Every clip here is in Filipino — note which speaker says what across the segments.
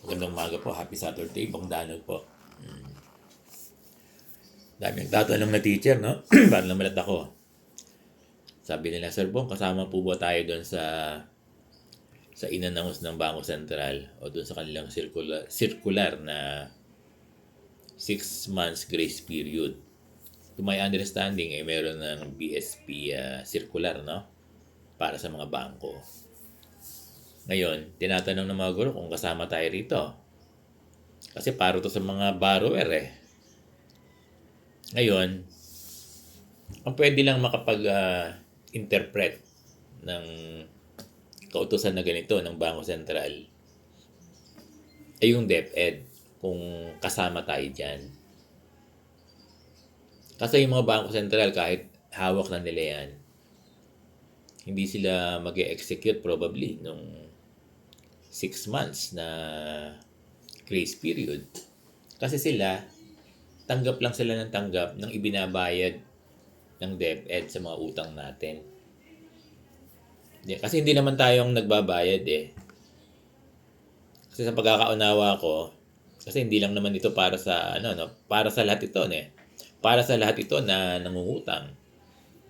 Speaker 1: Magandang umaga po. Happy Saturday. Bangdanog po. Dami ang tatanong na teacher, no? Paano naman ako? Sabi nila, Sir Bong, kasama po ba tayo doon sa in-announce ng Bangko Sentral o doon sa kanilang circular na 6 months grace period? To my understanding, meron ng BSP circular, no? Para sa mga bangko. Ngayon, tinatanong ng mga guro kung kasama tayo rito. Kasi para to sa mga borrower eh. Ngayon, ang pwede lang makapag-interpret ng kautusan na ganito ng Bangko Sentral ay yung DepEd kung kasama tayo dyan. Kasi yung mga Bangko Sentral kahit hawak na nila yan, hindi sila mag-execute probably nung 6 months na grace period. Kasi sila, tanggap lang sila ng tanggap ng ibinabayad ng DepEd sa mga utang natin. Kasi hindi naman tayong nagbabayad eh. Kasi sa pagkakaunawa ko, kasi hindi lang naman ito para sa para sa lahat ito eh. Para sa lahat ito na nangungutang.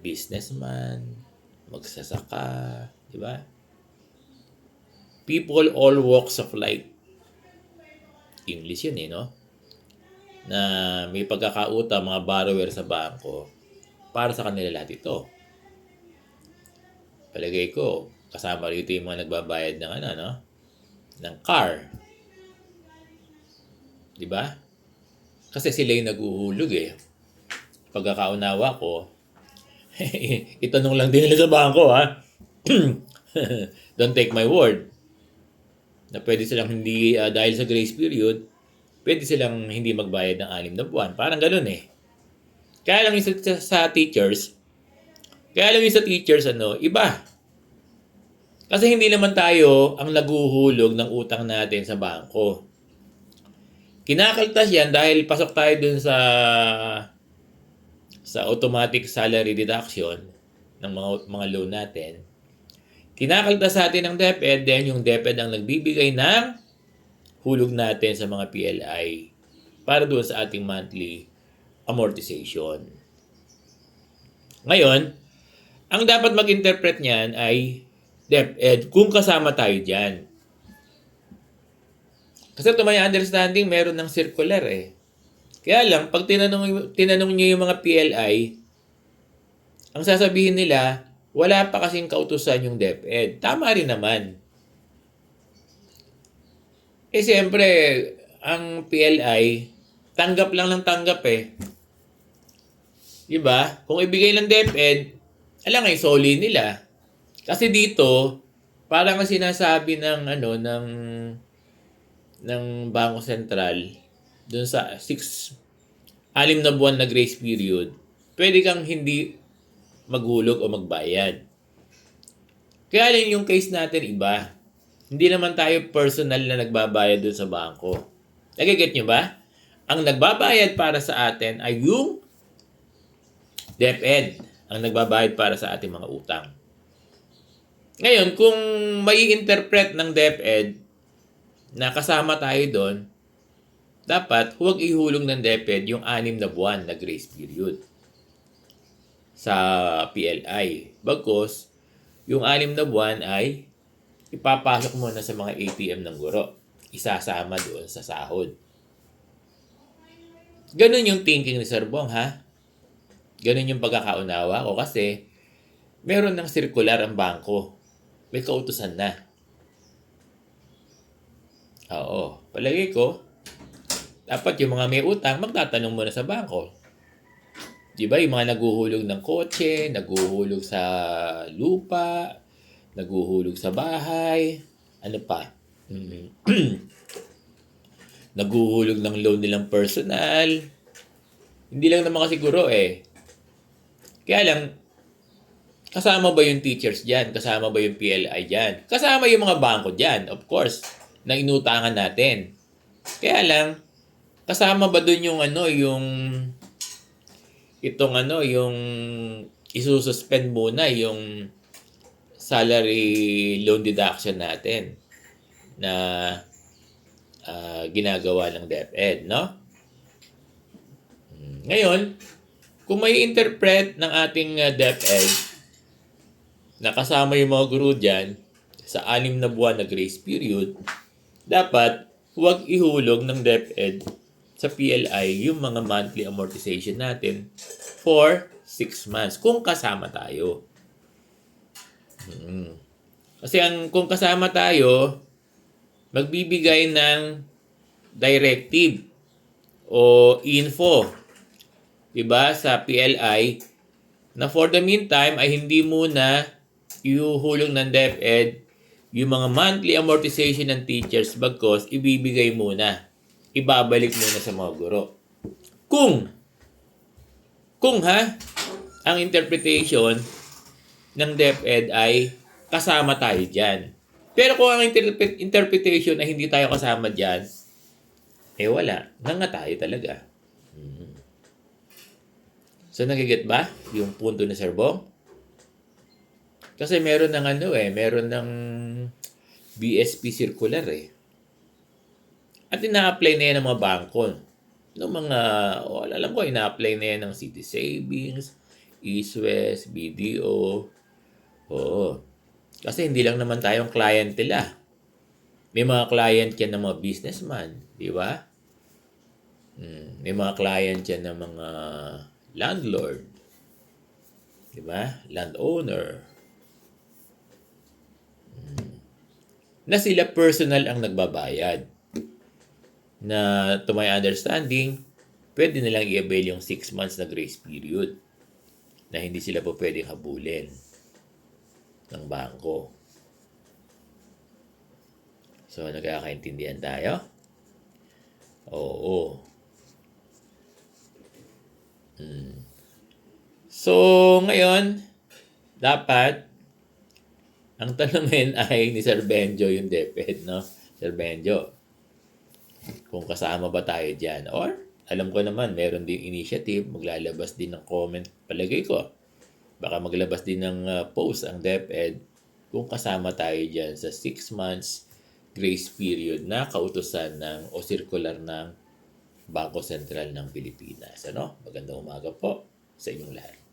Speaker 1: Businessman, magsasaka, di ba? People all walks of life. English yun eh, no? Na may pagkakautang mga borrower sa bangko para sa kanila lahat ito. Palagay ko, kasama rito yung mga nagbabayad ng ng car. Di ba? Kasi sila yung naguhulog eh. Pagkakaunawa ko, itanong lang din nila sa bangko ha. Don't take my word. Na pwede silang hindi, dahil sa grace period, pwede silang hindi magbayad ng 6 na buwan. Parang ganun eh. Kaya lang yung sa teachers, iba. Kasi hindi naman tayo ang naguhulog ng utang natin sa bangko. Kinakaltas yan dahil pasok tayo dun sa automatic salary deduction ng mga loan natin. Kinakaltas sa atin ng DepEd, then yung DepEd ang nagbibigay ng hulog natin sa mga PLI para doon sa ating monthly amortization. Ngayon, ang dapat mag-interpret niyan ay DepEd kung kasama tayo dyan. Kasi to my understanding, meron ng circular eh. Kaya lang, pag tinanong niyo yung mga PLI, ang sasabihin nila, wala pa kasing kautusan yung DepEd. Tama rin naman. Eh siyempre, ang PLI, tanggap lang ng tanggap eh. Diba? Kung ibigay ng DepEd, alam nga, soli nila. Kasi dito, parang sinasabi ng Bangko Sentral, dun sa 6 na buwan na grace period, pwede kang hindi maghulog o magbayad. Kaya lang yung case natin iba. Hindi naman tayo personal na nagbabayad dun sa bangko. Nagigit nyo ba? Ang nagbabayad para sa atin ay yung DepEd. Ang nagbabayad para sa ating mga utang. Ngayon, kung may interpret ng DepEd na kasama tayo doon, dapat huwag ihulog ng DepEd yung 6 na buwan na grace period sa PLI. Bagkus, yung 6 na buwan ay ipapasok mo na sa mga ATM ng guro. Isasama doon sa sahod. Ganun yung thinking ni Sir Bong, ha? Ganun yung pagkakaunawa ko kasi meron ng circular ang bangko. May kautusan na. Oo. Palagay ko, dapat yung mga may utang, magtatanong muna sa bangko. Diba, yung mga naguhulog ng kotse, naguhulog sa lupa, naguhulog sa bahay, ano pa? Naguhulog ng loan nilang personal. Hindi lang naman siguro eh. Kaya lang, kasama ba yung teachers dyan? Kasama ba yung PLI dyan? Kasama yung mga bangko dyan, of course, na inutangan natin. Kaya lang, kasama ba dun yung yung isususpend muna yung salary loan deduction natin na ginagawa ng DepEd, no? Ngayon, kung may interpret ng ating DepEd na kasama yung mga guro dyan sa 6 na buwan na grace period, dapat huwag ihulog ng DepEd sa PLI yung mga monthly amortization natin for 6 months kung kasama tayo. Kasi kung kasama tayo, magbibigay ng directive o info, diba, sa PLI na for the meantime ay hindi muna ihuhulog ng DepEd yung mga monthly amortization ng teachers bagkos ibibigay muna. Ibabalik muna sa mga guro. Kung ang interpretation ng DepEd ay kasama tayo dyan. Pero kung ang interpretation ay hindi tayo kasama dyan, wala. Nga tayo talaga. So, nagiget ba yung punto ni Sir Bong? Kasi meron ng meron ng BSP circular At ina-apply na yan ng mga bangko. Ng mga, alam ko, ina-apply na yan ng City Savings, East West, BDO. Oo. Kasi hindi lang naman tayong client nila. May mga client yan ng mga businessman, di ba? May mga client yan ng mga landlord, di ba? Landowner. Na sila personal ang nagbabayad. Na to my understanding, pwede nilang i-avail yung 6 months na grace period na hindi sila po pwedeng habulin ng bangko. So, nagkakaintindihan tayo? Oo. So, ngayon, dapat ang tanungin ay ni Sir Benjo yung DepEd, no? Sir Benjo, kung kasama ba tayo dyan? Or, alam ko naman, meron din initiative, maglalabas din ng comment, palagay ko. Baka maglabas din ng post ang DepEd kung kasama tayo dyan sa 6 months grace period na kautusan o circular ng Bangko Sentral ng Pilipinas. Magandang umaga po sa inyong lahat.